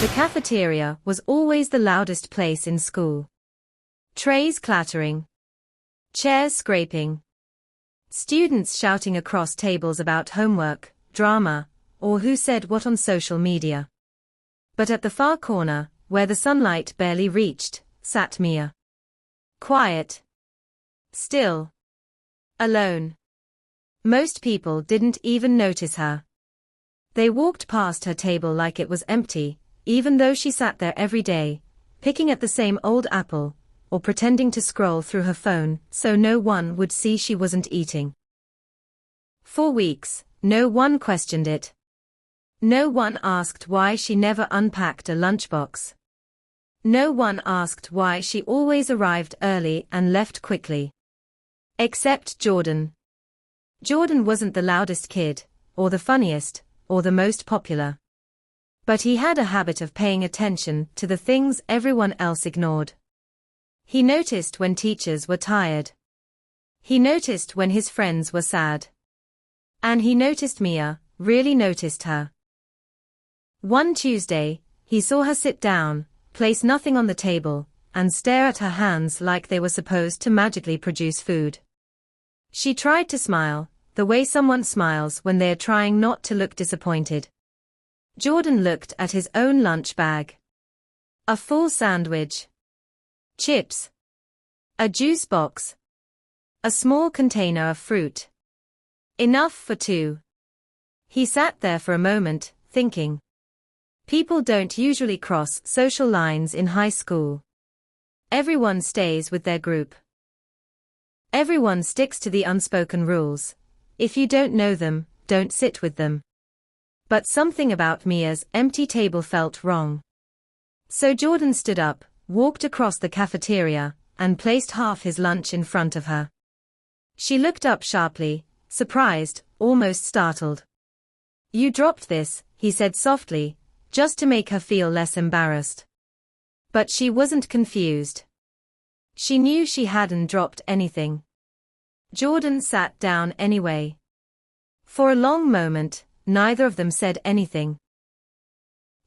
The cafeteria was always the loudest place in school. Trays clattering. Chairs scraping. Students shouting across tables about homework, drama, or who said what on social media. But at the far corner, where the sunlight barely reached, sat Mia. Quiet. Still. Alone. Most people didn't even notice her. They walked past her table like it was empty, even though she sat there every day, picking at the same old apple, or pretending to scroll through her phone so no one would see she wasn't eating. For weeks, no one questioned it. No one asked why she never unpacked a lunchbox. No one asked why she always arrived early and left quickly. Except Jordan. Jordan wasn't the loudest kid, or the funniest, or the most popular. But he had a habit of paying attention to the things everyone else ignored. He noticed when teachers were tired. He noticed when his friends were sad. And he noticed Mia, really noticed her. One Tuesday, he saw her sit down, place nothing on the table, and stare at her hands like they were supposed to magically produce food. She tried to smile, the way someone smiles when they are trying not to look disappointed. Jordan looked at his own lunch bag. A full sandwich. Chips. A juice box. A small container of fruit. Enough for two. He sat there for a moment, thinking. People don't usually cross social lines in high school. Everyone stays with their group. Everyone sticks to the unspoken rules. If you don't know them, don't sit with them. But something about Mia's empty table felt wrong. So Jordan stood up, walked across the cafeteria, and placed half his lunch in front of her. She looked up sharply, surprised, almost startled. "You dropped this," he said softly, just to make her feel less embarrassed. But she wasn't confused. She knew she hadn't dropped anything. Jordan sat down anyway. For a long moment, neither of them said anything.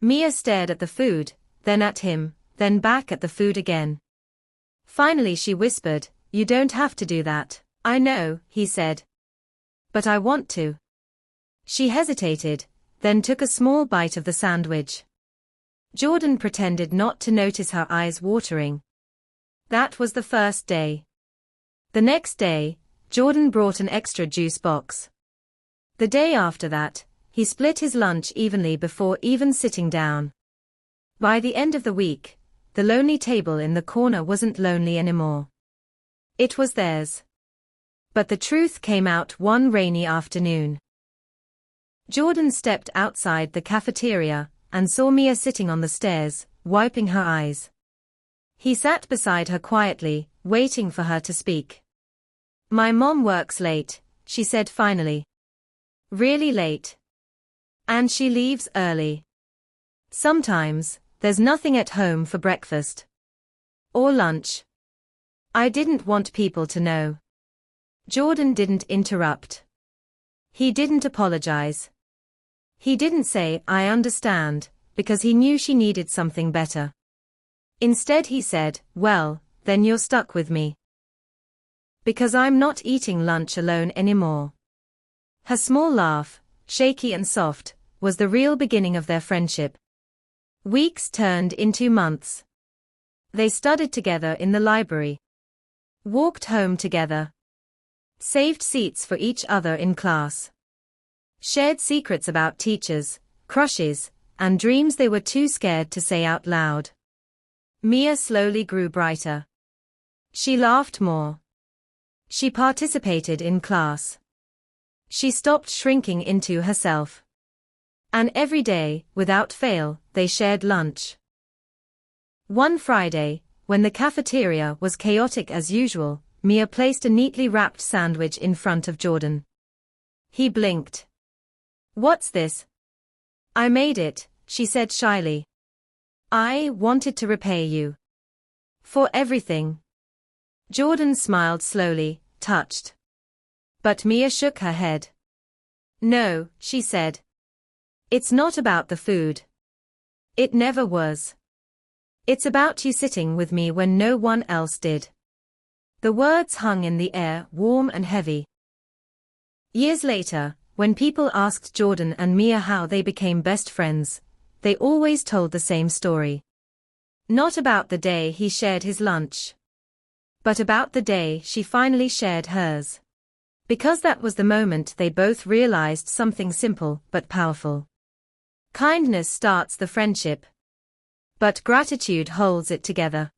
Mia stared at the food, then at him, then back at the food again. Finally she whispered, "You don't have to do that." "I know," he said. "But I want to." She hesitated, then took a small bite of the sandwich. Jordan pretended not to notice her eyes watering. That was the first day. The next day, Jordan brought an extra juice box. The day after that, he split his lunch evenly before even sitting down. By the end of the week, the lonely table in the corner wasn't lonely anymore. It was theirs. But the truth came out one rainy afternoon. Jordan stepped outside the cafeteria and saw Mia sitting on the stairs, wiping her eyes. He sat beside her quietly, waiting for her to speak. "My mom works late," she said finally. "Really late. And she leaves early. Sometimes, there's nothing at home for breakfast. Or lunch." I didn't want people to know. Jordan didn't interrupt. He didn't apologize. He didn't say, "I understand," because he knew she needed something better. Instead he said, "Well, then you're stuck with me. Because I'm not eating lunch alone anymore." Her small laugh, shaky and soft, was the real beginning of their friendship. Weeks turned into months. They studied together in the library. Walked home together. Saved seats for each other in class. Shared secrets about teachers, crushes, and dreams they were too scared to say out loud. Mia slowly grew brighter. She laughed more. She participated in class. She stopped shrinking into herself. And every day, without fail, they shared lunch. One Friday, when the cafeteria was chaotic as usual, Mia placed a neatly wrapped sandwich in front of Jordan. He blinked. "What's this?" "I made it," she said shyly. "I wanted to repay you. For everything." Jordan smiled slowly, touched. But Mia shook her head. "No," she said. "It's not about the food. It never was. It's about you sitting with me when no one else did. The words hung in the air, warm and heavy. Years later, when people asked Jordan and Mia how they became best friends, they always told the same story. Not about the day he shared his lunch, but about the day she finally shared hers. Because that was the moment they both realized something simple but powerful. Kindness starts the friendship, but gratitude holds it together.